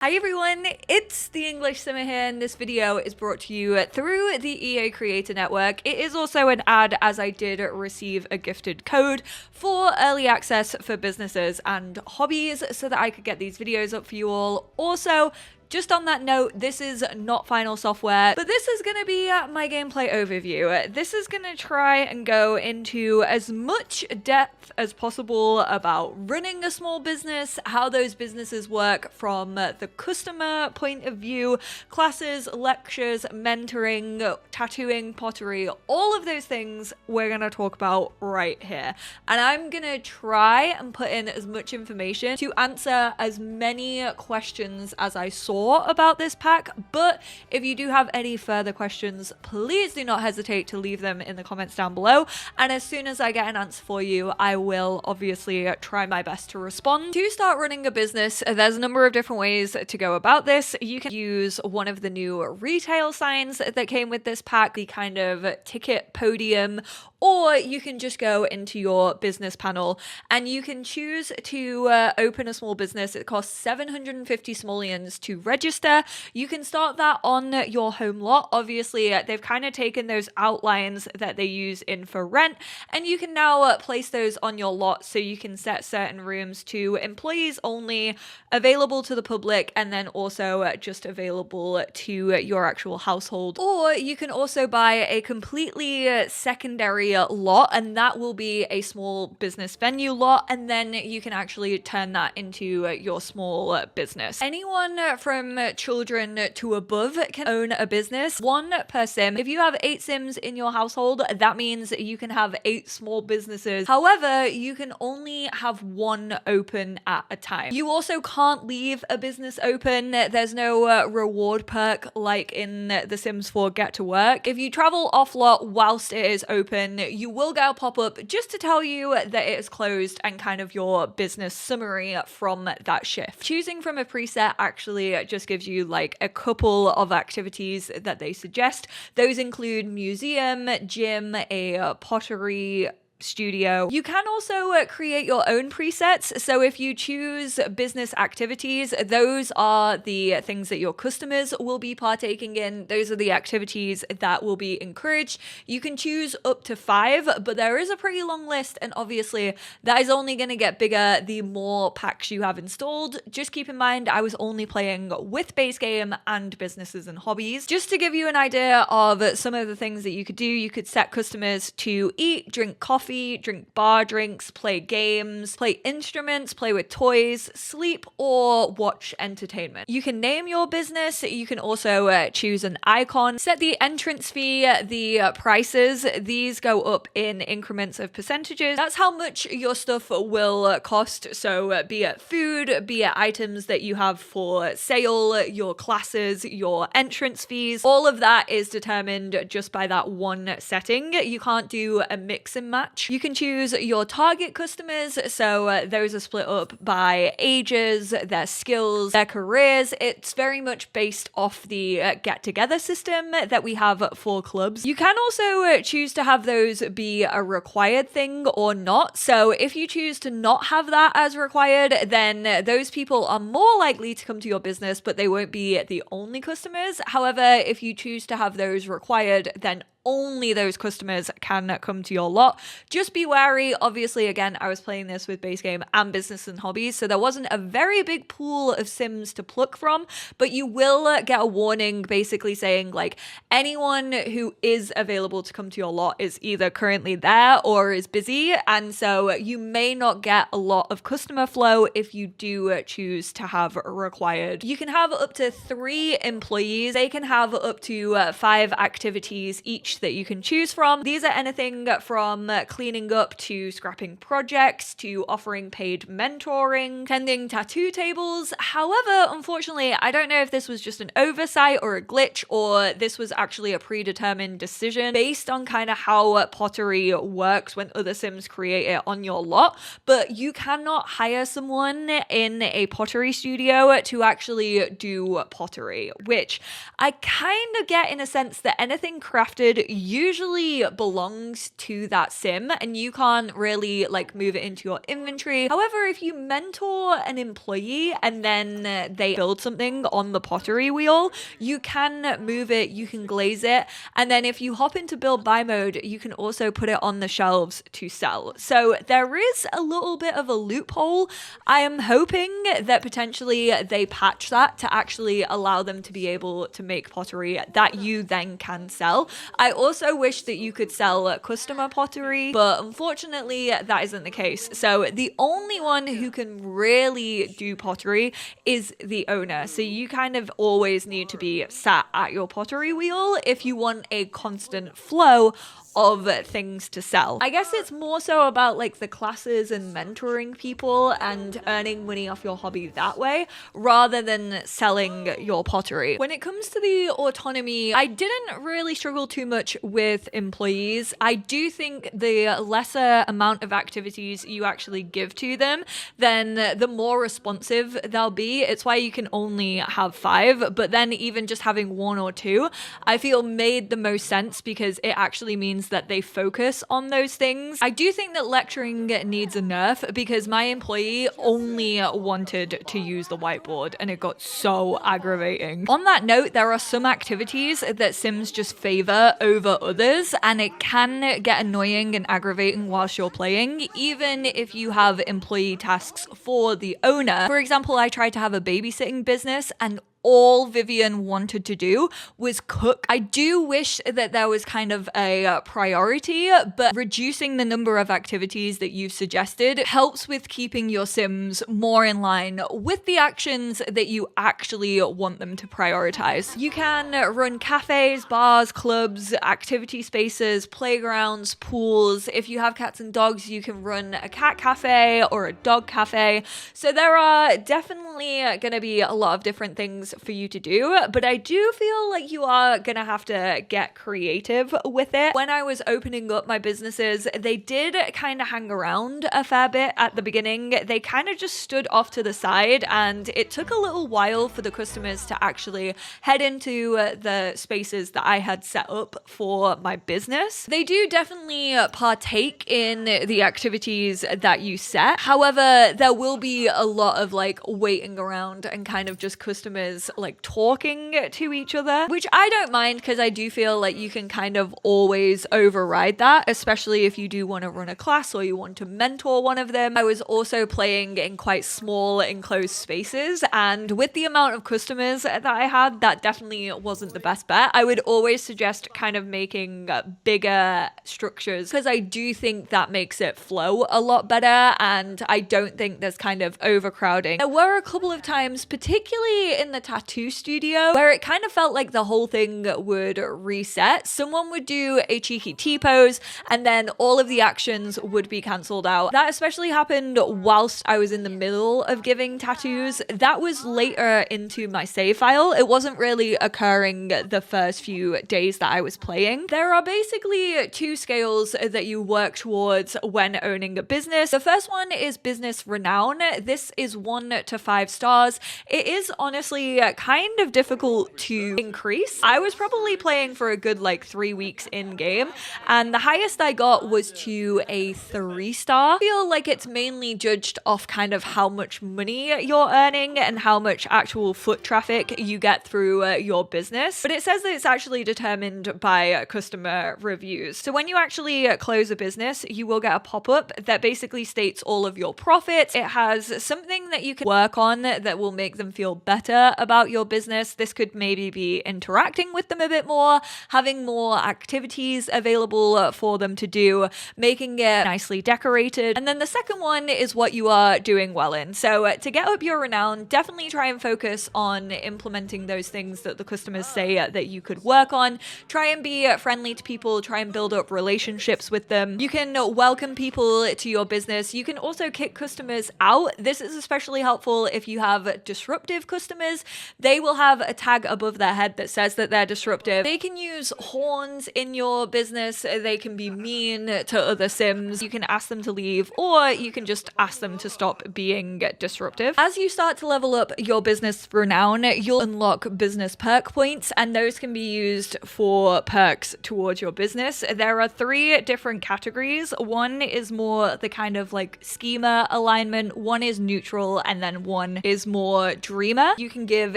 Hi everyone, it's the EnglishSimmer here, and this video is brought to you through the EA Creator Network. It is also an ad, as I did receive a gifted code for early access for businesses and hobbies so that I could get these videos up for you all. Also, just on that note, this is not final software, but this is going to be my gameplay overview. This is going to try and go into as much depth as possible about running a small business, how those businesses work from the customer point of view, classes, lectures, mentoring, tattooing, pottery, all of those things we're going to talk about right here. And I'm going to try and put in as much information to answer as many questions as I saw about this pack, but if you do have any further questions, please do not hesitate to leave them in the comments down below, and as soon as I get an answer for you, I will obviously try my best to respond. To start running a business, there's a number of different ways to go about this. You can use one of the new retail signs that came with this pack, the kind of ticket podium, or you can just go into your business panel and you can choose to open a small business. It costs 750 simoleons to register. You can start that on your home lot. Obviously, they've kind of taken those outlines that they use in for rent, and you can now place those on your lot, so you can set certain rooms to employees only, available to the public, and then also just available to your actual household. Or you can also buy a completely secondary lot, and that will be a small business venue lot, and then you can actually turn that into your small business. Anyone from children to above can own a business, one per sim. If you have 8 sims in your household, that means you can have 8 small businesses. However, you can only have one open at a time. You also can't leave a business open. There's no reward perk like in The Sims 4 Get to Work. If you travel off lot whilst it is open, you will get a pop-up just to tell you that it is closed and kind of your business summary from that shift. Choosing from a preset actually just gives you like a couple of activities that they suggest. Those include museum, gym, a pottery studio. You can also create your own presets. So if you choose business activities, those are the things that your customers will be partaking in. Those are the activities that will be encouraged. You can choose up to 5, but there is a pretty long list, and obviously that is only going to get bigger the more packs you have installed. Just keep in mind, I was only playing with base game and businesses and hobbies. Just to give you an idea of some of the things that you could do, you could set customers to eat, drink coffee, drink bar drinks, play games, play instruments, play with toys, sleep, or watch entertainment. You can name your business. You can also choose an icon, set the entrance fee, the prices. These go up in increments of percentages. That's how much your stuff will cost. So be it food, be it items that you have for sale, your classes, your entrance fees, all of that is determined just by that one setting. You can't do a mix and match. You can choose your target customers, so those are split up by ages, their skills, their careers. It's very much based off the get-together system that we have for clubs. You can also choose to have those be a required thing or not. So if you choose to not have that as required, then those people are more likely to come to your business, but they won't be the only customers. However, if you choose to have those required, then only those customers can come to your lot. Just be wary. Obviously, again, I was playing this with base game and business and hobbies, so there wasn't a very big pool of sims to pluck from, but you will get a warning basically saying like anyone who is available to come to your lot is either currently there or is busy, and so you may not get a lot of customer flow if you do choose to have required. You can have up to 3 employees. They can have up to 5 activities each that you can choose from. These are anything from cleaning up to scrapping projects to offering paid mentoring, tending tattoo tables. However, unfortunately, I don't know if this was just an oversight or a glitch, or this was actually a predetermined decision based on kind of how pottery works when other sims create it on your lot, but you cannot hire someone in a pottery studio to actually do pottery, which I kind of get in a sense that anything crafted code usually belongs to that sim and you can't really like move it into your inventory. However, if you mentor an employee and then they build something on the pottery wheel, you can move it, you can glaze it, and then if you hop into build by mode, you can also put it on the shelves to sell. So there is a little bit of a loophole. I am hoping that potentially they patch that to actually allow them to be able to make pottery that you then can sell. I also wish that you could sell customer pottery, but unfortunately that isn't the case. So the only one who can really do pottery is the owner. So you kind of always need to be sat at your pottery wheel if you want a constant flow of things to sell. I guess it's more so about like the classes and mentoring people and earning money off your hobby that way rather than selling your pottery. When it comes to the autonomy, I didn't really struggle too much with employees. I do think the lesser amount of activities you actually give to them, then the more responsive they'll be. It's why you can only have 5, but then even just having 1 or 2, I feel made the most sense because it actually means that they focus on those things. I do think that lecturing needs a nerf because my employee only wanted to use the whiteboard and it got so aggravating. On that note, there are some activities that Sims just favor over others and it can get annoying and aggravating whilst you're playing, even if you have employee tasks for the owner. For example, I tried to have a babysitting business and all Vivian wanted to do was cook. I do wish that there was kind of a priority, but reducing the number of activities that you've suggested helps with keeping your Sims more in line with the actions that you actually want them to prioritize. You can run cafes, bars, clubs, activity spaces, playgrounds, pools. If you have cats and dogs, you can run a cat cafe or a dog cafe. So there are definitely going to be a lot of different things for you to do, but I do feel like you are gonna have to get creative with it. When I was opening up my businesses, they did kind of hang around a fair bit at the beginning. They kind of just stood off to the side and it took a little while for the customers to actually head into the spaces that I had set up for my business. They do definitely partake in the activities that you set. However, there will be a lot of like waiting around and kind of just customers like talking to each other, which I don't mind because I do feel like you can kind of always override that, especially if you do want to run a class or you want to mentor one of them. I was also playing in quite small enclosed spaces, and with the amount of customers that I had, that definitely wasn't the best bet. I would always suggest kind of making bigger structures because I do think that makes it flow a lot better, and I don't think there's kind of overcrowding. There were a couple of times, particularly in the tattoo studio, where it kind of felt like the whole thing would reset. Someone would do a cheeky T-pose and then all of the actions would be cancelled out. That especially happened whilst I was in the middle of giving tattoos. That was later into my save file. It wasn't really occurring the first few days that I was playing. There are basically 2 scales that you work towards when owning a business. The first one is business renown. This is 1 to 5 stars. It is honestly kind of difficult to increase. I was probably playing for a good like 3 weeks in game, and the highest I got was to a 3-star. I feel like it's mainly judged off kind of how much money you're earning and how much actual foot traffic you get through your business, but it says that it's actually determined by customer reviews. So when you actually close a business, you will get a pop-up that basically states all of your profits. It has something that you can work on that will make them feel better about your business. This could maybe be interacting with them a bit more, having more activities available for them to do, making it nicely decorated. And then the second one is what you are doing well in. So to get up your renown, definitely try and focus on implementing those things that the customers say that you could work on. Try and be friendly to people, try and build up relationships with them. You can welcome people to your business. You can also kick customers out. This is especially helpful if you have disruptive customers. they will have a tag above their head that says that they're disruptive. They can use horns in your business. They can be mean to other Sims. You can ask them to leave, or you can just ask them to stop being disruptive. As you start to level up your business renown, you'll unlock business perk points, and those can be used for perks towards your business. There are 3 different categories. One is more the kind of like schema alignment, one is neutral, and then one is more dreamer. You can give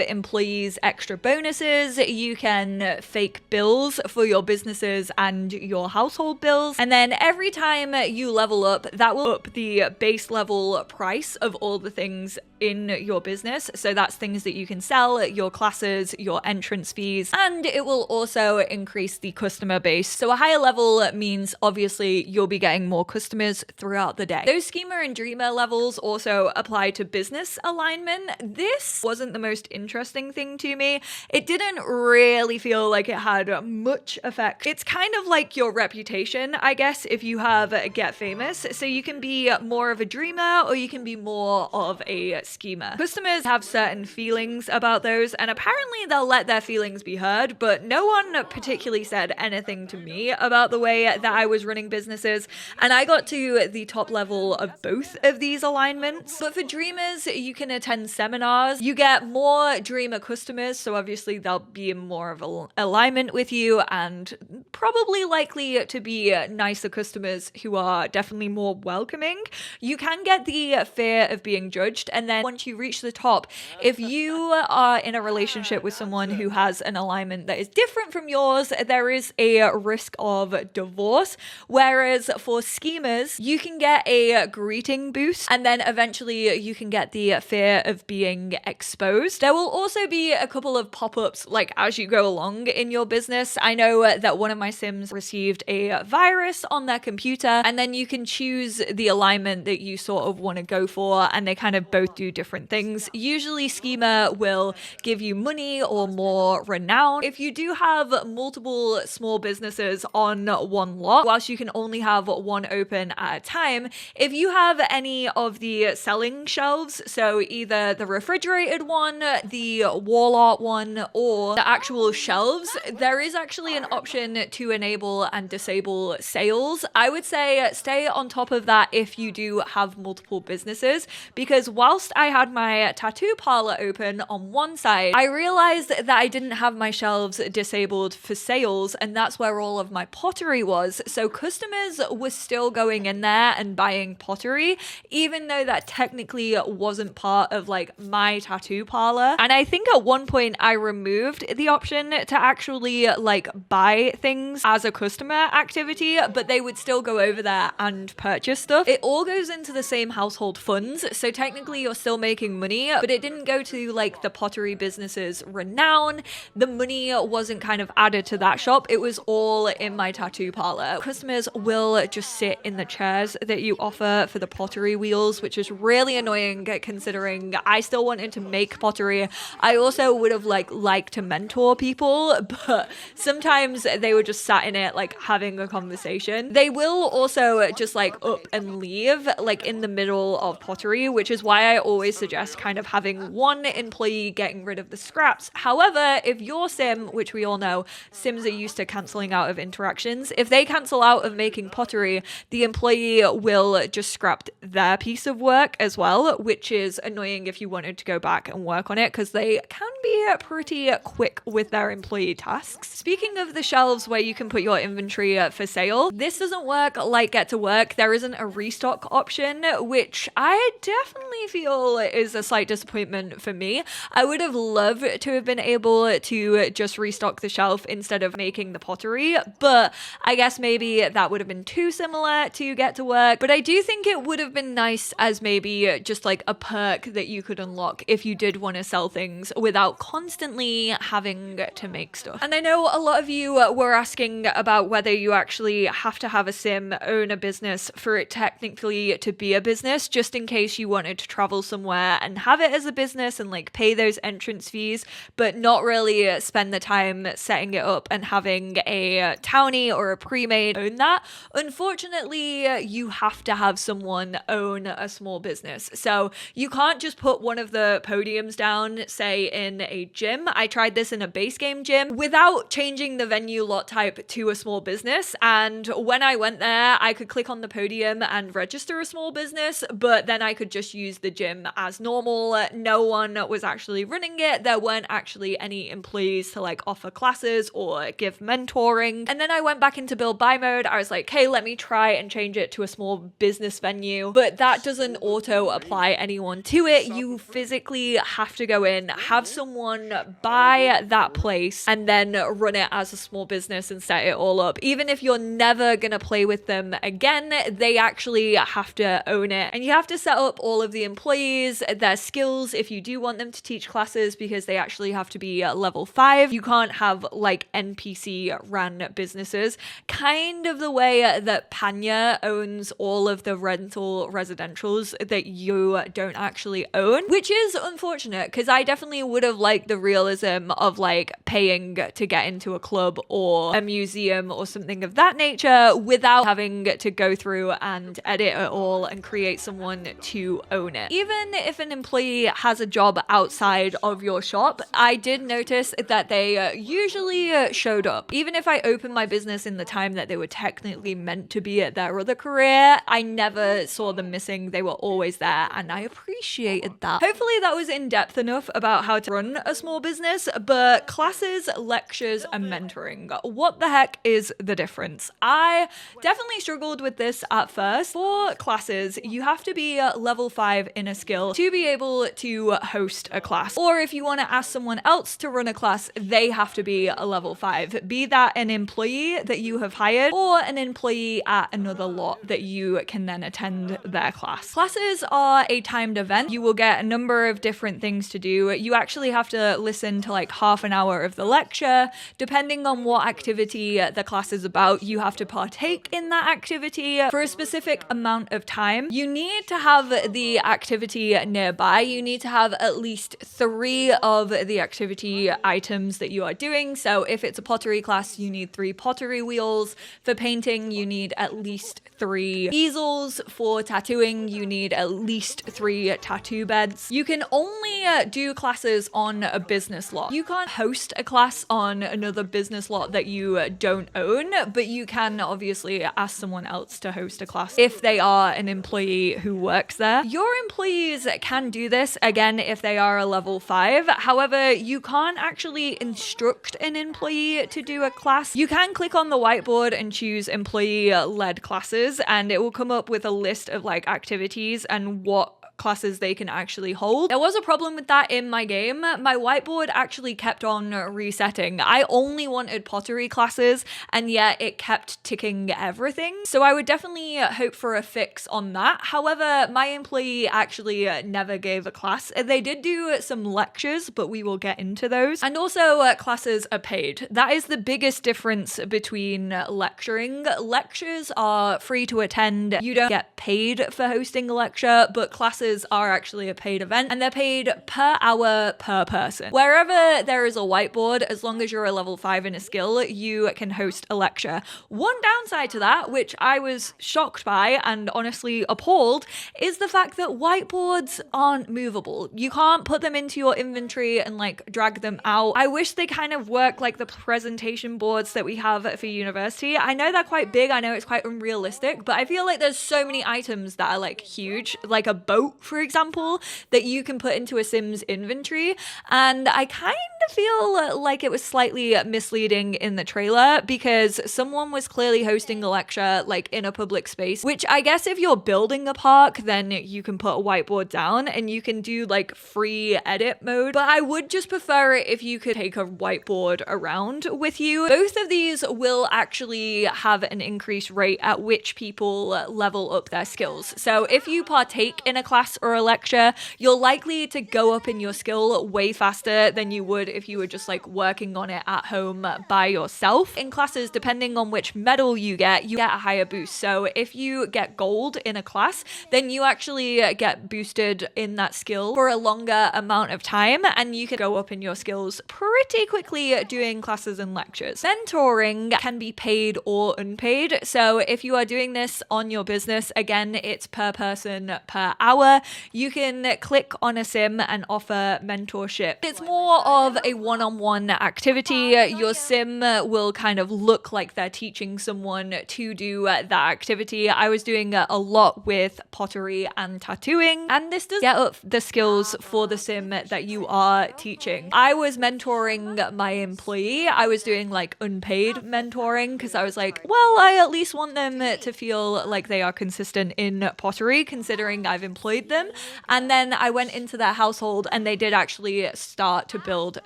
employees extra bonuses, you can fake bills for your businesses and your household bills, and then every time you level up, that will up the base level price of all the things in your business. So that's things that you can sell, your classes, your entrance fees, and it will also increase the customer base. So a higher level means obviously you'll be getting more customers throughout the day. Those schemer and dreamer levels also apply to business alignment. This wasn't the most interesting thing to me. It didn't really feel like it had much effect. It's kind of like your reputation, I guess, if you have Get Famous. So you can be more of a dreamer or you can be more of a schemer. Customers have certain feelings about those, and apparently they'll let their feelings be heard, but no one particularly said anything to me about the way that I was running businesses, and I got to the top level of both of these alignments. But for dreamers, you can attend seminars, you get more dreamer customers, so obviously they'll be in more of an alignment with you, and probably likely to be nicer customers who are definitely more welcoming. You can get the fear of being judged, and then once you reach the top, if you are in a relationship with someone who has an alignment that is different from yours, there is a risk of divorce. Whereas for schemers, you can get a greeting boost, and then eventually you can get the fear of being exposed. There will also be a couple of pop-ups like as you go along in your business. I know that one of my Sims received a virus on their computer, and then you can choose the alignment that you sort of want to go for, and they kind of both do different things. Usually Schema will give you money or more renown. If you do have multiple small businesses on one lot, whilst you can only have one open at a time, if you have any of the selling shelves, so either the refrigerated one, the wall art one, or the actual shelves, there is actually an option to enable and disable sales. I would say stay on top of that if you do have multiple businesses, because whilst I had my tattoo parlor open on one side, I realized that I didn't have my shelves disabled for sales, and that's where all of my pottery was. So customers were still going in there and buying pottery, even though that technically wasn't part of like my tattoo parlor. And I think at one point I removed the option to actually like buy things as a customer activity, but they would still go over there and purchase stuff. It all goes into the same household funds, so technically you're still making money, but it didn't go to like the pottery business's renown. The money wasn't kind of added to that shop. It was all in my tattoo parlor. Customers will just sit in the chairs that you offer for the pottery wheels, which is really annoying considering I still wanted to make pottery. I also would have liked to mentor people, but sometimes they were just sat in it like having a conversation. They will also just like up and leave like in the middle of pottery, which is why I always suggest kind of having one employee getting rid of the scraps. However, if your sim, which we all know, Sims are used to cancelling out of interactions, if they cancel out of making pottery, the employee will just scrap their piece of work as well, which is annoying if you wanted to go back and work on it, because they can be pretty quick with their employee tasks. Speaking of the shelves where you can put your inventory for sale, this doesn't work like Get to Work. There isn't a restock option, which I definitely feel is a slight disappointment for me. I would have loved to have been able to just restock the shelf instead of making the pottery, but I guess maybe that would have been too similar to Get to Work. But I do think it would have been nice as maybe just like a perk that you could unlock if you did want to sell things without constantly having to make stuff. And I know a lot of you were asking about whether you actually have to have a sim own a business for it technically to be a business, just in case you wanted to travel somewhere and have it as a business and like pay those entrance fees, but not really spend the time setting it up and having a townie or a pre-made own that. Unfortunately, you have to have someone own a small business. So you can't just put one of the podiums down down, say in a gym. I tried this in a base game gym without changing the venue lot type to a small business. And when I went there, I could click on the podium and register a small business, but then I could just use the gym as normal. No one was actually running it. There weren't actually any employees to like offer classes or give mentoring. And then I went back into build buy mode. I was like, hey, let me try and change it to a small business venue, but that doesn't auto apply anyone to it. You physically have to go in, have someone buy that place, and then run it as a small business and set it all up. Even if you're never gonna play with them again, they actually have to own it. And you have to set up all of the employees, their skills if you do want them to teach classes, because they actually have to be level 5. You can't have like NPC ran businesses, kind of the way that Panya owns all of the rental residentials that you don't actually own, which is unfortunate because I definitely would have liked the realism of like paying to get into a club or a museum or something of that nature without having to go through and edit it all and create someone to own it. Even if an employee has a job outside of your shop, I did notice that they usually showed up. Even if I opened my business in the time that they were technically meant to be at their other career, I never saw them missing. They were always there, and I appreciated that. Hopefully that was in depth enough about how to run a small business, but classes, lectures, and mentoring. What the heck is the difference? I definitely struggled with this at first. For classes, you have to be level 5 in a skill to be able to host a class. Or if you want to ask someone else to run a class, they have to be a level 5. Be that an employee that you have hired or an employee at another lot that you can then attend their class. Classes are a timed event. You will get a number of different things to do. You actually have to listen to like half an hour of the lecture. Depending on what activity the class is about, you have to partake in that activity for a specific amount of time. You need to have the activity nearby. You need to have at least 3 of the activity items that you are doing. So if it's a pottery class, you need 3 pottery wheels. For painting, you need at least 3 easels. For tattooing, you need at least 3 tattoo beds. You can only do classes on a business lot. You can't host a class on another business lot that you don't own, but you can obviously ask someone else to host a class if they are an employee who works there. Your employees can do this, again, if they are a level 5. However, you can't actually instruct an employee to do a class. You can click on the whiteboard and choose employee-led classes, and it will come up with a list of like activities and what classes they can actually hold. There was a problem with that in my game. My whiteboard actually kept on resetting. I only wanted pottery classes, and yet it kept ticking everything. So I would definitely hope for a fix on that. However, my employee actually never gave a class. They did do some lectures, but we will get into those. And also classes are paid. That is the biggest difference between lecturing. Lectures are free to attend. You don't get paid for hosting a lecture, but classes are actually a paid event, and they're paid per hour per person. Wherever there is a whiteboard, as long as you're a level 5 in a skill, you can host a lecture. One downside to that, which I was shocked by and honestly appalled, is the fact that whiteboards aren't movable. You can't put them into your inventory and like drag them out. I wish they kind of work like the presentation boards that we have for university. I know they're quite big, I know it's quite unrealistic, but I feel like there's so many items that are like huge, like a boat, for example, that you can put into a Sims inventory. And I kind of feel like it was slightly misleading in the trailer because someone was clearly hosting a lecture like in a public space, which I guess if you're building a park, then you can put a whiteboard down and you can do like free edit mode. But I would just prefer it if you could take a whiteboard around with you. Both of these will actually have an increased rate at which people level up their skills. So if you partake in a class or a lecture, you're likely to go up in your skill way faster than you would if you were just like working on it at home by yourself. In classes, depending on which medal you get a higher boost. So if you get gold in a class, then you actually get boosted in that skill for a longer amount of time, and you can go up in your skills pretty quickly doing classes and lectures. Mentoring can be paid or unpaid. So if you are doing this on your business, again, it's per person per hour. You can click on a sim and offer mentorship. It's more of a one-on-one activity. Your sim will kind of look like they're teaching someone to do that activity. I was doing a lot with pottery and tattooing, and this does get up the skills for the sim that you are teaching. I was mentoring my employee. I was doing like unpaid mentoring because I was like, well, I at least want them to feel like they are consistent in pottery, considering I've employed them. And then I went into their household and they did actually start to build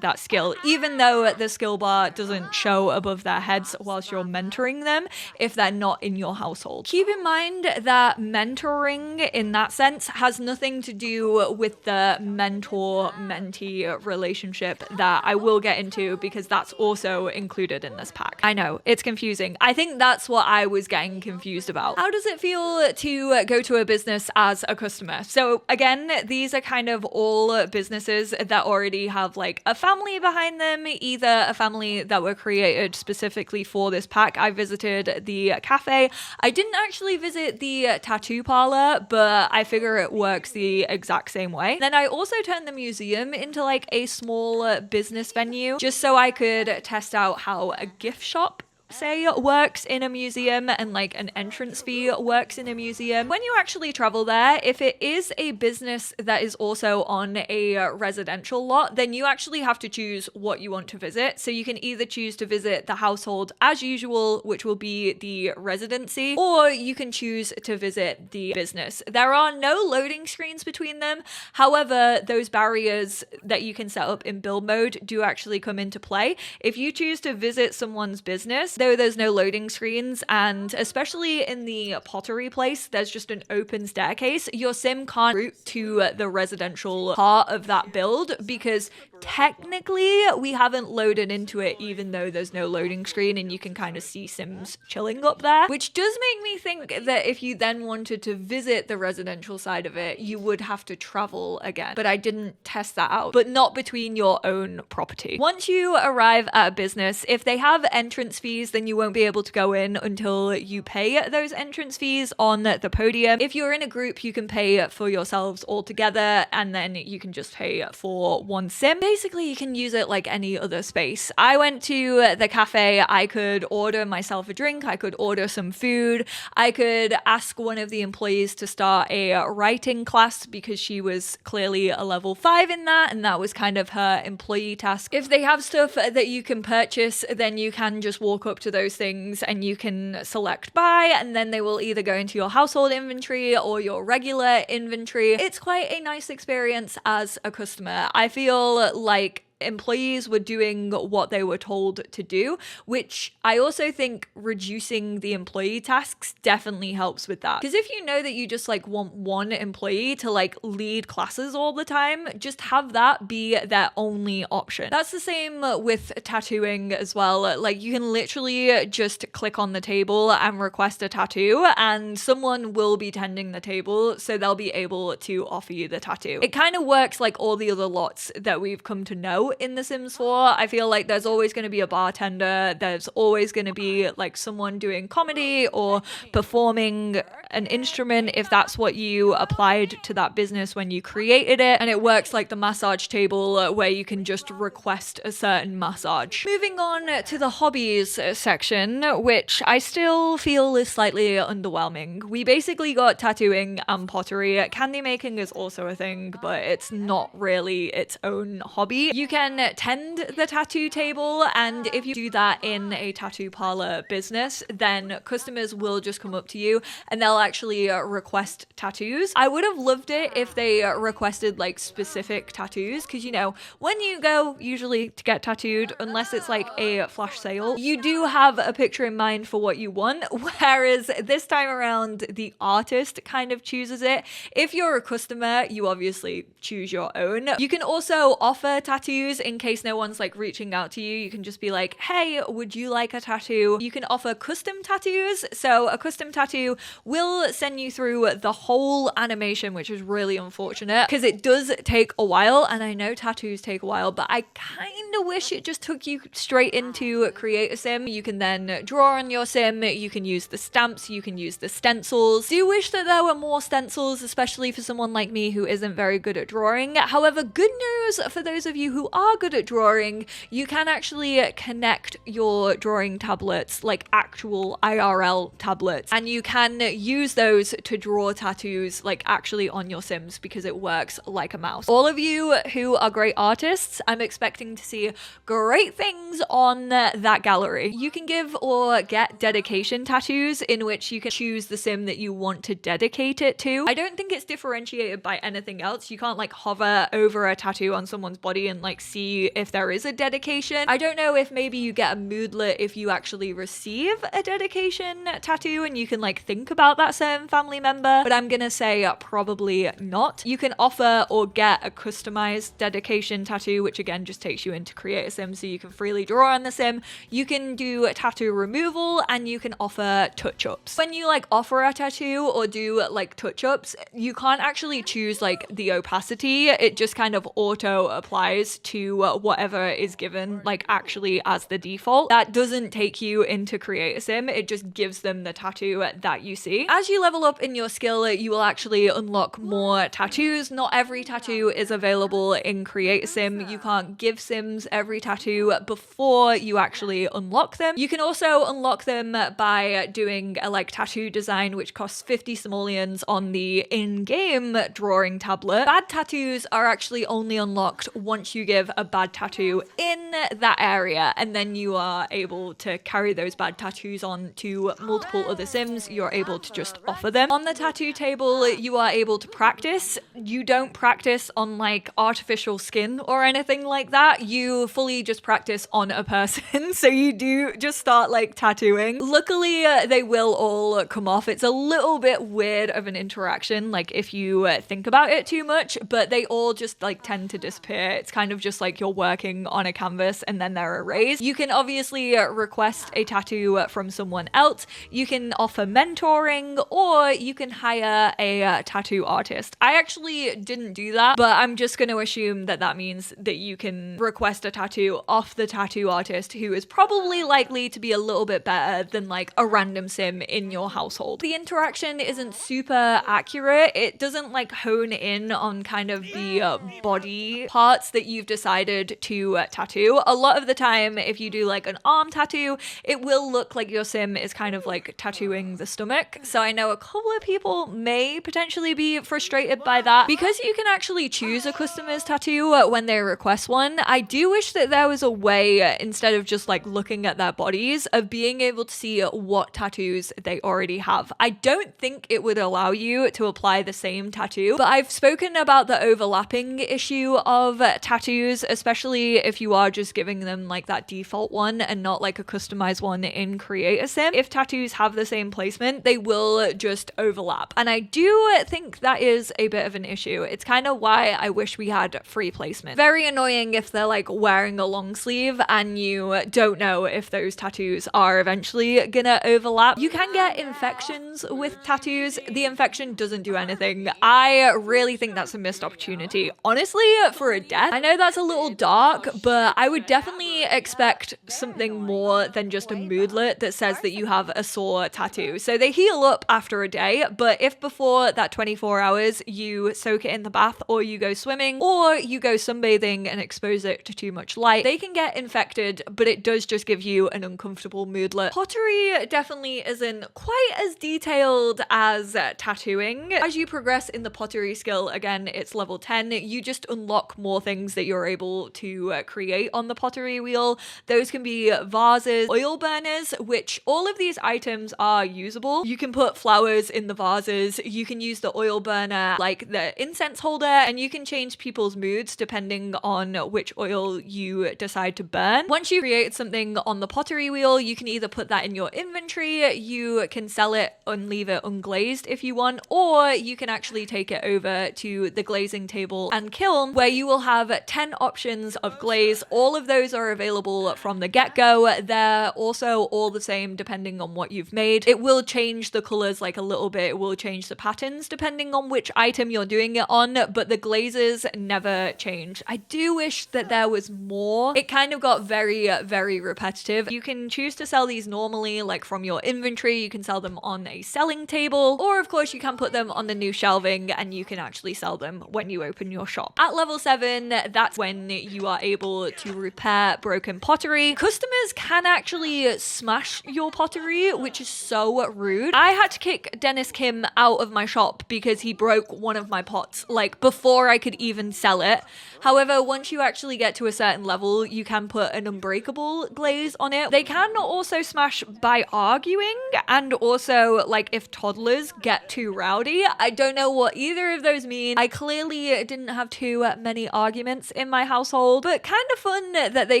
that skill, even though the skill bar doesn't show above their heads whilst you're mentoring them if they're not in your household. Keep in mind that mentoring in that sense has nothing to do with the mentor-mentee relationship that I will get into, because that's also included in this pack. I know, it's confusing. I think that's what I was getting confused about. How does it feel to go to a business as a customer? So again, these are kind of all businesses that already have like a family behind them, either a family that were created specifically for this pack. I visited the cafe. I didn't actually visit the tattoo parlor, but I figure it works the exact same way. Then I also turned the museum into like a small business venue just so I could test out how a gift shop say works in a museum and like an entrance fee works in a museum. When you actually travel there, if it is a business that is also on a residential lot, then you actually have to choose what you want to visit. So you can either choose to visit the household as usual, which will be the residency, or you can choose to visit the business. There are no loading screens between them. However, those barriers that you can set up in build mode do actually come into play. If you choose to visit someone's business, though there's no loading screens, and especially in the pottery place, there's just an open staircase, your sim can't route to the residential part of that build because technically we haven't loaded into it, even though there's no loading screen and you can kind of see sims chilling up there, which does make me think that if you then wanted to visit the residential side of it, you would have to travel again. But I didn't test that out, but not between your own property. Once you arrive at a business, if they have entrance fees, then you won't be able to go in until you pay those entrance fees on the podium. If you're in a group, you can pay for yourselves all together, and then you can just pay for one sim. Basically, you can use it like any other space. I went to the cafe. I could order myself a drink. I could order some food. I could ask one of the employees to start a writing class because she was clearly a level 5 in that, and that was kind of her employee task. If they have stuff that you can purchase, then you can just walk up to those things and you can select buy, and then they will either go into your household inventory or your regular inventory. It's quite a nice experience as a customer. I feel like employees were doing what they were told to do, which I also think reducing the employee tasks definitely helps with that. Because if you know that you just like want one employee to like lead classes all the time, just have that be their only option. That's the same with tattooing as well. Like you can literally just click on the table and request a tattoo, and someone will be tending the table, so they'll be able to offer you the tattoo. It kind of works like all the other lots that we've come to know in The Sims 4. I feel like there's always going to be a bartender, there's always going to be like someone doing comedy or performing an instrument if that's what you applied to that business when you created it, and it works like the massage table where you can just request a certain massage. Moving on to the hobbies section, which I still feel is slightly underwhelming. We basically got tattooing and pottery. Candy making is also a thing, but it's not really its own hobby. You can tend the tattoo table, and if you do that in a tattoo parlor business, then customers will just come up to you and they'll actually request tattoos. I would have loved it if they requested like specific tattoos, because you know, when you go usually to get tattooed, unless it's like a flash sale, you do have a picture in mind for what you want, whereas this time around the artist kind of chooses it. If you're a customer, you obviously choose your own. You can also offer tattoos tattoos in case no one's like reaching out to you. You can just be like, hey, would you like a tattoo? You can offer custom tattoos. So a custom tattoo will send you through the whole animation, which is really unfortunate because it does take a while. And I know tattoos take a while, but I kind of wish it just took you straight into create a sim. You can then draw on your sim. You can use the stamps. You can use the stencils. Do wish that there were more stencils, especially for someone like me who isn't very good at drawing. However, good news for those of you who are good at drawing, you can actually connect your drawing tablets, like actual IRL tablets, and you can use those to draw tattoos like actually on your sims because it works like a mouse. All of you who are great artists, I'm expecting to see great things on that gallery. You can give or get dedication tattoos in which you can choose the sim that you want to dedicate it to. I don't think it's differentiated by anything else. You can't like hover over a tattoo on someone's body and like see if there is a dedication. I don't know if maybe you get a moodlet if you actually receive a dedication tattoo and you can like think about that certain family member, but I'm gonna say probably not. You can offer or get a customized dedication tattoo, which again just takes you into create a sim so you can freely draw on the sim. You can do tattoo removal and you can offer touch-ups. When you like offer a tattoo or do like touch-ups, you can't actually choose like the opacity. It just kind of auto applies to whatever is given like actually as the default. That doesn't take you into create a sim. It just gives them the tattoo that you see. As you level up in your skill, you will actually unlock more tattoos. Not every tattoo is available in create a sim. You can't give sims every tattoo before you actually unlock them. You can also unlock them by doing a like tattoo design, which costs 50 simoleons on the in-game drawing tablet. Bad tattoos are actually only unlocked once you give a bad tattoo in that area, and then you are able to carry those bad tattoos on to multiple other sims. You're able to just offer them. On the tattoo table, you are able to practice. You don't practice on like artificial skin or anything like that. You fully just practice on a person. So you do just start like tattooing. Luckily, they will all come off. It's a little bit weird of an interaction, like if you think about it too much, but they all just like tend to disappear. It's kind of just like you're working on a canvas and then they're erased. You can obviously request a tattoo from someone else. You can offer mentoring, or you can hire a tattoo artist. I actually didn't do that, but I'm just going to assume that that means that you can request a tattoo off the tattoo artist, who is probably likely to be a little bit better than like a random sim in your household. The interaction isn't super accurate. It doesn't like hone in on kind of the body parts that you've decided to tattoo. A lot of the time, if you do like an arm tattoo, it will look like your sim is kind of like tattooing the stomach. So I know a couple of people may potentially be frustrated by that. Because you can actually choose a customized tattoo when they request one, I do wish that there was a way, instead of just like looking at their bodies, of being able to see what tattoos they already have. I don't think it would allow you to apply the same tattoo, but I've spoken about the overlapping issue of tattoos, especially if you are just giving them like that default one and not like a customized one in create a sim. If tattoos have the same placement, they will just overlap, and I do think that is a bit of an issue. It's kind of why I wish we had free placement. Very annoying if they're like wearing a long sleeve and you don't know if those tattoos are eventually gonna overlap. You can get infections with tattoos. The infection doesn't do anything. I really think that's a missed opportunity, honestly, for a death. I know that's a little dark, but I would definitely expect something more than just a moodlet that says that you have a sore tattoo. So they heal up after a day, but if before that 24 hours you soak it in the bath, or you go swimming, or you go sunbathing and expose it to too much light, they can get infected, but it does just give you an uncomfortable moodlet. Pottery definitely isn't quite as detailed as tattooing. As you progress in the pottery skill, again, it's level 10, you just unlock more things that you're able to create on the pottery wheel. Those can be vases, oil burners, which all of these items are usable. You can put flowers in the vases, you can use the oil burner like the incense holder, and you can change people's moods depending on which oil you decide to burn. Once you create something on the pottery wheel, you can either put that in your inventory, you can sell it and leave it unglazed if you want, or you can actually take it over to the glazing table and kiln, where you will have 10 different options of glaze. All of those are available from the get-go. They're also all the same depending on what you've made. It will change the colors like a little bit. It will change the patterns depending on which item you're doing it on, but the glazes never change. I do wish that there was more. It kind of got very, very repetitive. You can choose to sell these normally, like from your inventory. You can sell them on a selling table, or of course you can put them on the new shelving and you can actually sell them when you open your shop. At level 7, that's when you are able to repair broken pottery. Customers can actually smash your pottery, which is so rude. I had to kick Dennis Kim out of my shop because he broke one of my pots, like before I could even sell it. However, once you actually get to a certain level, you can put an unbreakable glaze on it. They can also smash by arguing, and also like if toddlers get too rowdy. I don't know what either of those mean. I clearly didn't have too many arguments in my household, but kind of fun that they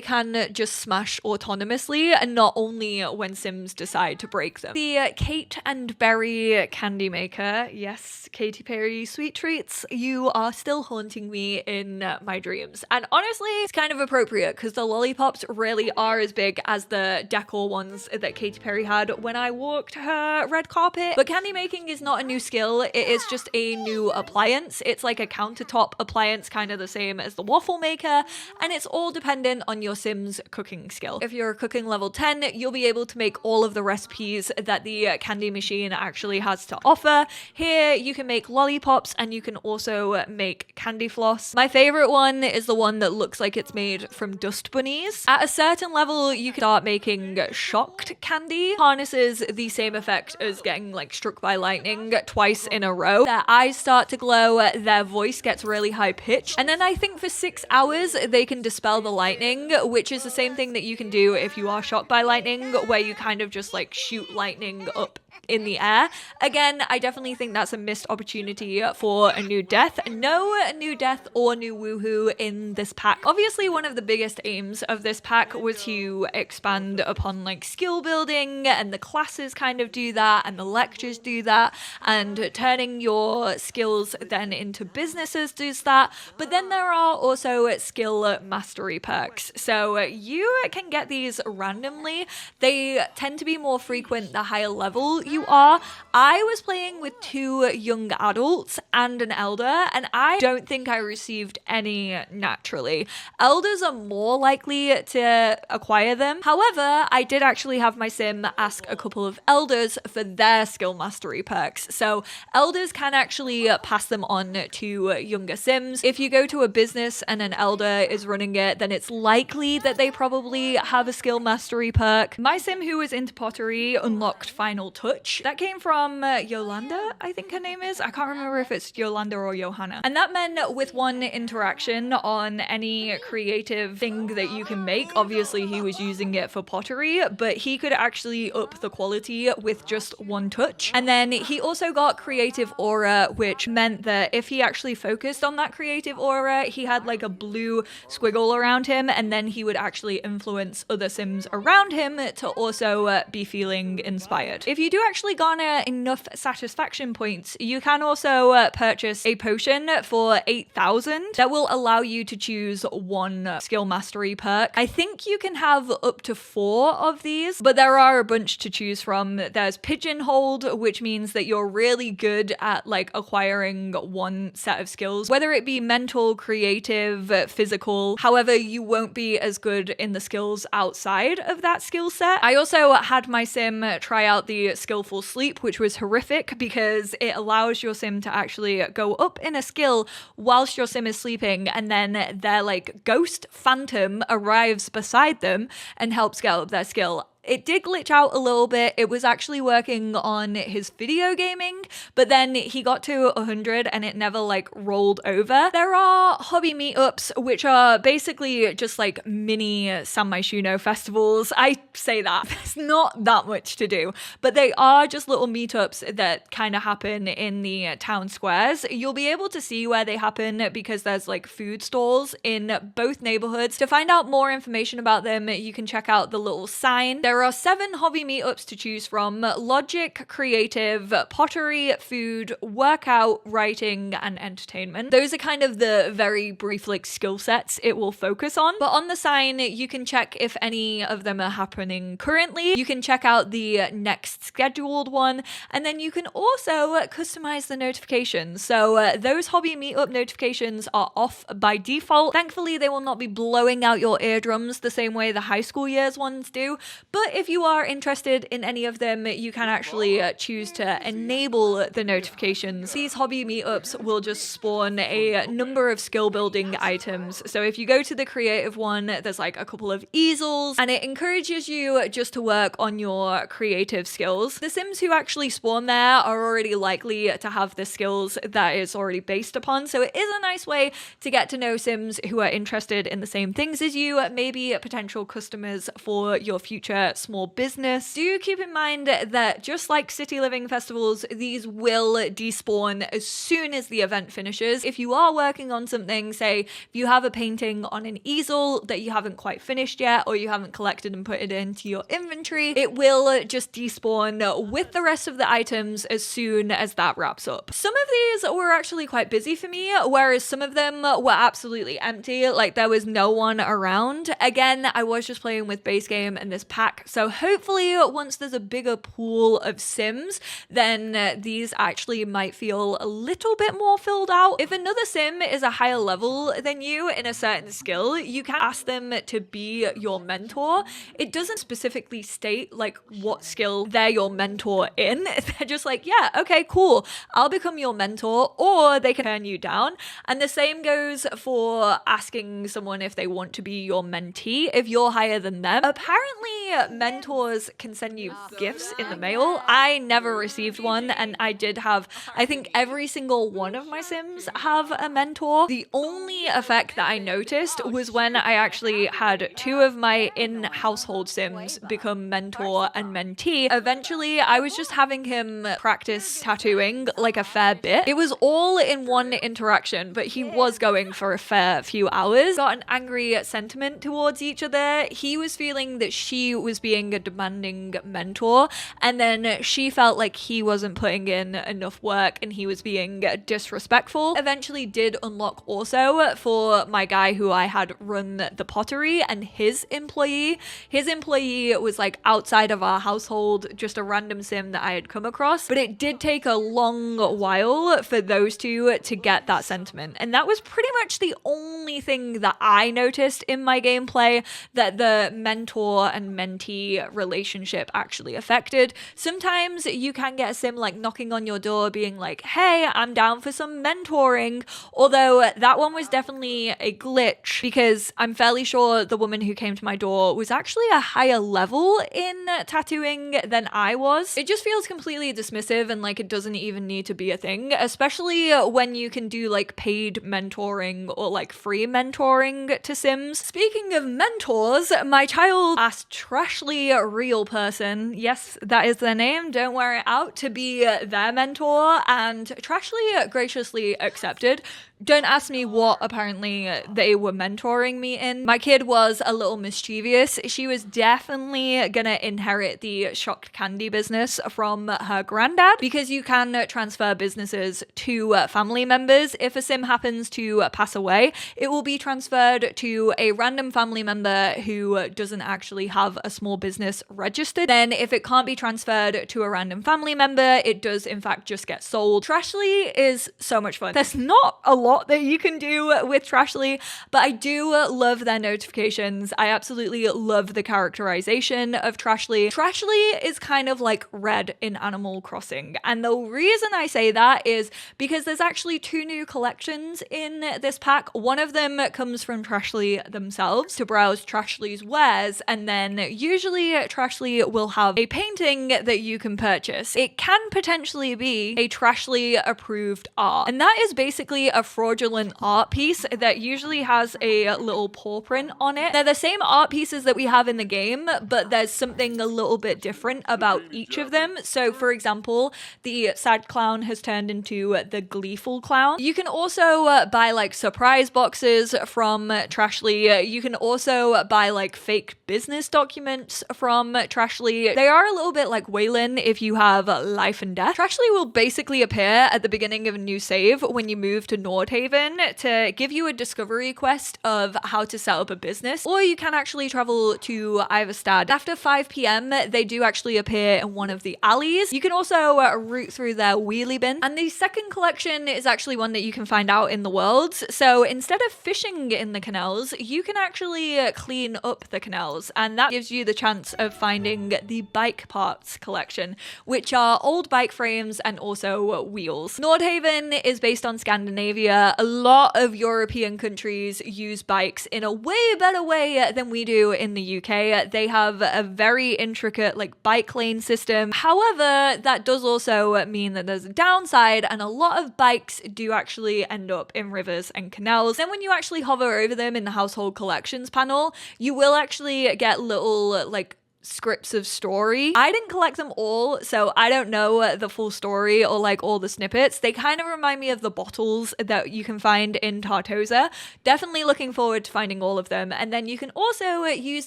can just smash autonomously and not only when Sims decide to break them. The Kate and Berry candy maker. Yes, Katy Perry sweet treats. You are still haunting me in my dreams. And honestly, it's kind of appropriate because the lollipops really are as big as the decor ones that Katy Perry had when I walked her red carpet. But candy making is not a new skill. It is just a new appliance. It's like a countertop appliance, kind of the same as the waffle maker, and it's all dependent on your Sims cooking skill. If you're cooking level 10, you'll be able to make all of the recipes that the candy machine actually has to offer. Here you can make lollipops and you can also make candy floss. My favorite one is the one that looks like it's made from dust bunnies. At a certain level, you can start making shocked candy. Harnesses the same effect as getting like struck by lightning twice in a row. Their eyes start to glow, their voice gets really high pitched, and then I think for 6 hours they can dispel the lightning, which is the same thing that you can do if you are shocked by lightning, where you kind of just like shoot lightning up in the air. Again, I definitely think that's a missed opportunity for a new death. No new death or new woohoo in this pack. Obviously, one of the biggest aims of this pack was to expand upon like skill building, and the classes kind of do that, and the lectures do that, and turning your skills then into businesses does that. But then there are also skill mastery perks. So you can get these randomly. They tend to be more frequent the higher level you are. I was playing with 2 young adults and an elder, and I don't think I received any naturally. Elders are more likely to acquire them. However, I did actually have my sim ask a couple of elders for their skill mastery perks. So elders can actually pass them on to younger sims. If you go to a business and an elder is running it, then it's likely that they probably have a skill mastery perk. My sim who was into pottery unlocked Final Touch. That came from Yolanda, I think her name is. I can't remember if it's Yolanda or Johanna. And that meant with one interaction on any creative thing that you can make, obviously he was using it for pottery, but he could actually up the quality with just one touch. And then he also got creative aura, which meant that if he actually focused on that creative aura, he had like a blue squiggle around him, and then he would actually influence other sims around him to also be feeling inspired. If you do actually garner enough satisfaction points, you can also purchase a potion for 8,000 that will allow you to choose one skill mastery perk. I think you can have up to 4 of these, but there are a bunch to choose from. There's pigeonholed, which means that you're really good at like acquiring one set of skills, whether it be mental, creative, physical. However, you won't be as good in the skills outside of that skill set. I also had my sim try out the skillful sleep, which was horrific because it allows your sim to actually go up in a skill whilst your sim is sleeping, and then their like ghost phantom arrives beside them and helps get up their skill. It did glitch out a little bit. It was actually working on his video gaming, but then he got to 100 and it never like rolled over. There are hobby meetups, which are basically just like mini San Myshuno festivals. I say that. There's not that much to do, but they are just little meetups that kind of happen in the town squares. You'll be able to see where they happen because there's like food stalls in both neighborhoods. To find out more information about them, you can check out the little sign. There There are 7 hobby meetups to choose from: logic, creative, pottery, food, workout, writing, and entertainment. Those are kind of the very brief like skill sets it will focus on. But on the sign, you can check if any of them are happening currently. You can check out the next scheduled one, and then you can also customize the notifications. So those hobby meetup notifications are off by default. Thankfully, they will not be blowing out your eardrums the same way the high school years ones do. But if you are interested in any of them, you can actually choose to enable the notifications. These hobby meetups will just spawn a number of skill building items. So if you go to the creative one, there's like a couple of easels, and it encourages you just to work on your creative skills. The Sims who actually spawn there are already likely to have the skills that it's already based upon. So it is a nice way to get to know Sims who are interested in the same things as you, maybe potential customers for your future small business. Do keep in mind that just like city living festivals, these will despawn as soon as the event finishes. If you are working on something, say if you have a painting on an easel that you haven't quite finished yet, or you haven't collected and put it into your inventory, it will just despawn with the rest of the items as soon as that wraps up. Some of these were actually quite busy for me, whereas some of them were absolutely empty, like there was no one around. Again, I was just playing with base game and this pack, so hopefully once there's a bigger pool of Sims, then these actually might feel a little bit more filled out. If another Sim is a higher level than you in a certain skill, you can ask them to be your mentor. It doesn't specifically state like what skill they're your mentor in. They're just like, yeah, okay, cool, I'll become your mentor, or they can turn you down. And the same goes for asking someone if they want to be your mentee if you're higher than them. Apparently, mentors can send you gifts in the mail. I never received one, and I did have, I think every single one of my Sims have a mentor. The only effect that I noticed was when I actually had 2 of my in-household Sims become mentor and mentee. Eventually, I was just having him practice tattooing like a fair bit. It was all in one interaction, but he was going for a fair few hours. Got an angry sentiment towards each other. He was feeling that she was being a demanding mentor, and then she felt like he wasn't putting in enough work and he was being disrespectful. Eventually did unlock also for my guy who I had run the pottery and his employee. His employee was like outside of our household, just a random Sim that I had come across, but it did take a long while for those two to get that sentiment. And that was pretty much the only thing that I noticed in my gameplay that the mentor and mentee relationship actually affected. Sometimes you can get a Sim like knocking on your door being like, hey, I'm down for some mentoring, although that one was definitely a glitch because I'm fairly sure the woman who came to my door was actually a higher level in tattooing than I was. It just feels completely dismissive and like it doesn't even need to be a thing, especially when you can do like paid mentoring or like free mentoring to Sims. Speaking of mentors, my child asked Trashley, a real person, yes, that is their name, don't wear it out, to be their mentor, and Trashley graciously accepted. Don't ask me what apparently they were mentoring me in. My kid was a little mischievous. She was definitely gonna inherit the shocked candy business from her granddad, because you can transfer businesses to family members. If a Sim happens to pass away, it will be transferred to a random family member who doesn't actually have a small business registered. Then if it can't be transferred to a random family member, it does in fact just get sold. Trashley is so much fun. There's not a lot that you can do with Trashley, but I do love their notifications. I absolutely love the characterization of Trashley. Trashley is kind of like Red in Animal Crossing, and the reason I say that is because there's actually 2 new collections in this pack. One of them comes from Trashley themselves to browse Trashley's wares, and then usually Trashley will have a painting that you can purchase. It can potentially be a Trashley approved art, and that is basically a fraudulent art piece that usually has a little paw print on it. They're the same art pieces that we have in the game, but there's something a little bit different about each of them. So for example, the sad clown has turned into the gleeful clown. You can also buy like surprise boxes from Trashley. You can also buy like fake business documents from Trashley. They are a little bit like Waylon if you have life and death. Trashley will basically appear at the beginning of a new save when you move to Nordhaven to give you a discovery quest of how to set up a business, or you can actually travel to Iverstad. After 5 p.m, they do actually appear in one of the alleys. You can also route through their wheelie bin. And the second collection is actually one that you can find out in the worlds. So instead of fishing in the canals, you can actually clean up the canals, and that gives you the chance of finding the bike parts collection, which are old bike frames and also wheels. Nordhaven is based on Scandinavia. A lot of European countries use bikes in a way better way than we do in the UK. They have a very intricate like bike lane system. However, that does also mean that there's a downside, and a lot of bikes do actually end up in rivers and canals. Then when you actually hover over them in the household collections panel, you will actually get little like scripts of story. I didn't collect them all, so I don't know the full story or like all the snippets. They kind of remind me of the bottles that you can find in Tartosa. Definitely looking forward to finding all of them. And then you can also use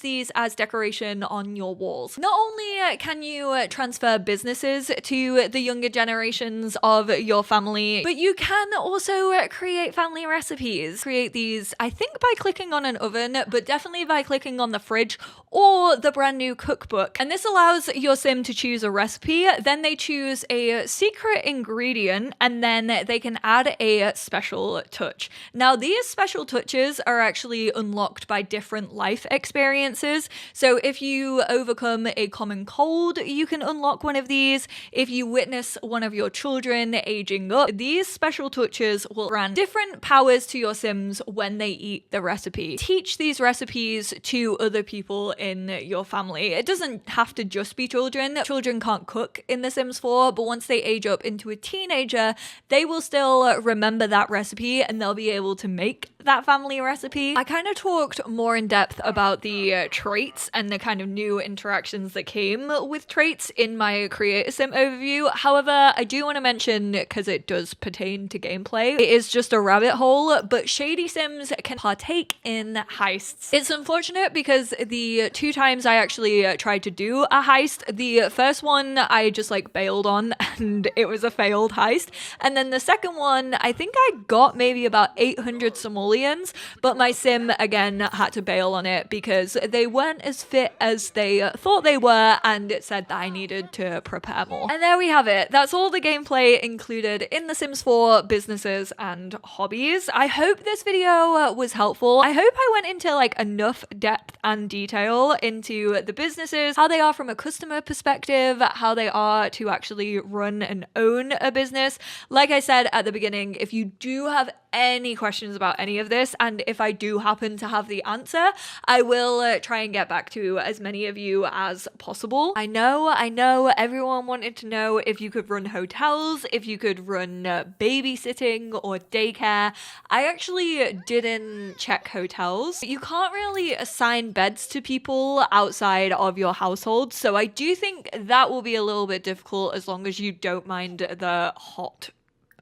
these as decoration on your walls. Not only can you transfer businesses to the younger generations of your family, but you can also create family recipes. Create these, I think by clicking on an oven, but definitely by clicking on the fridge or the brand new cookbook. And this allows your sim to choose a recipe, then they choose a secret ingredient, and then they can add a special touch. Now, these special touches are actually unlocked by different life experiences. So if you overcome a common cold, you can unlock one of these. If you witness one of your children aging up, these special touches will grant different powers to your sims when they eat the recipe. Teach these recipes to other people in your family. It doesn't have to just be children. Children can't cook in The Sims 4, but once they age up into a teenager, they will still remember that recipe and they'll be able to make that family recipe. I kind of talked more in depth about the traits and the kind of new interactions that came with traits in my Creator Sim overview. However, I do want to mention, because it does pertain to gameplay, it is just a rabbit hole, but Shady Sims can partake in heists. It's unfortunate because the 2 times I actually tried to do a heist, the first one I just like bailed on and it was a failed heist. And then the second one, I think I got maybe about 800 simoleons, but my sim again had to bail on it because they weren't as fit as they thought they were, and it said that I needed to prepare more. And there we have it. That's all the gameplay included in The Sims 4 businesses and hobbies. I hope this video was helpful. I hope I went into like enough depth and detail into the businesses, how they are from a customer perspective, how they are to actually run and own a business. Like I said at the beginning, if you do have any questions about any of this, and if I do happen to have the answer, I will try and get back to as many of you as possible. I know everyone wanted to know if you could run hotels, if you could run babysitting or daycare. I actually didn't check hotels. You can't really assign beds to people outside of your household, so I do think that will be a little bit difficult as long as you don't mind the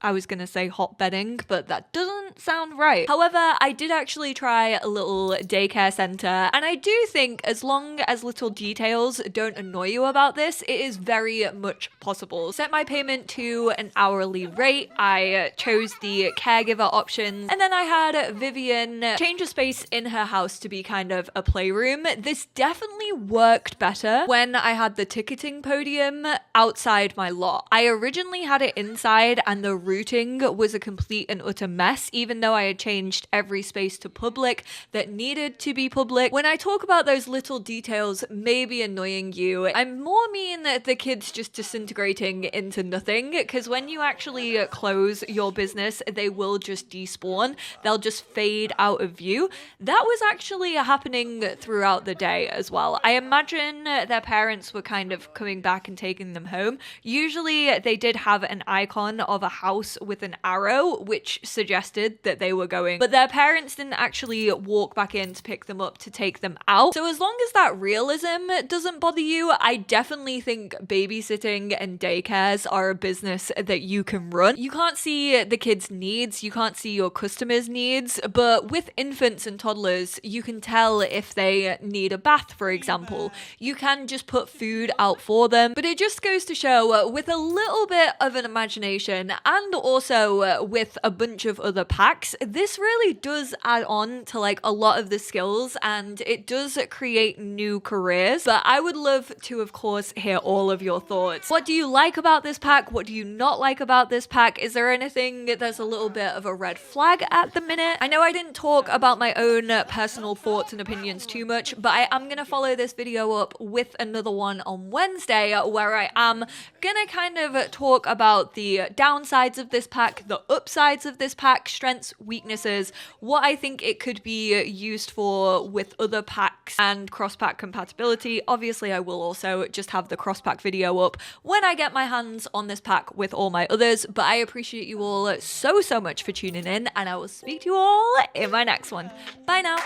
I was going to say hot bedding, but that doesn't sound right. However, I did actually try a little daycare center, and I do think as long as little details don't annoy you about this, it is very much possible. Set my payment to an hourly rate. I chose the caregiver options, and then I had Vivian change a space in her house to be kind of a playroom. This definitely worked better when I had the ticketing podium outside my lot. I originally had it inside, and the routing was a complete and utter mess, even though I had changed every space to public that needed to be public. When I talk about those little details maybe annoying you, I more mean that the kids just disintegrating into nothing, because when you actually close your business, they will just despawn. They'll just fade out of view. That was actually happening throughout the day as well. I imagine their parents were kind of coming back and taking them home. Usually they did have an icon of a house house with an arrow, which suggested that they were going, but their parents didn't actually walk back in to pick them up to take them out. So as long as that realism doesn't bother you, I definitely think babysitting and daycares are a business that you can run. You can't see the kids' needs, you can't see your customers' needs, but with infants and toddlers, you can tell if they need a bath, for example. You can just put food out for them, but it just goes to show with a little bit of an imagination and also with a bunch of other packs, this really does add on to like a lot of the skills and it does create new careers. But I would love to, of course, hear all of your thoughts. What do you like about this pack? What do you not like about this pack? Is there anything that's a little bit of a red flag at the minute? I know I didn't talk about my own personal thoughts and opinions too much, but I am going to follow this video up with another one on Wednesday where I am going to kind of talk about the downsides of this pack, the upsides of this pack, strengths, weaknesses, what I think it could be used for with other packs and cross-pack compatibility. Obviously, I will also just have the cross-pack video up when I get my hands on this pack with all my others, but I appreciate you all so much for tuning in and I will speak to you all in my next one. Bye now.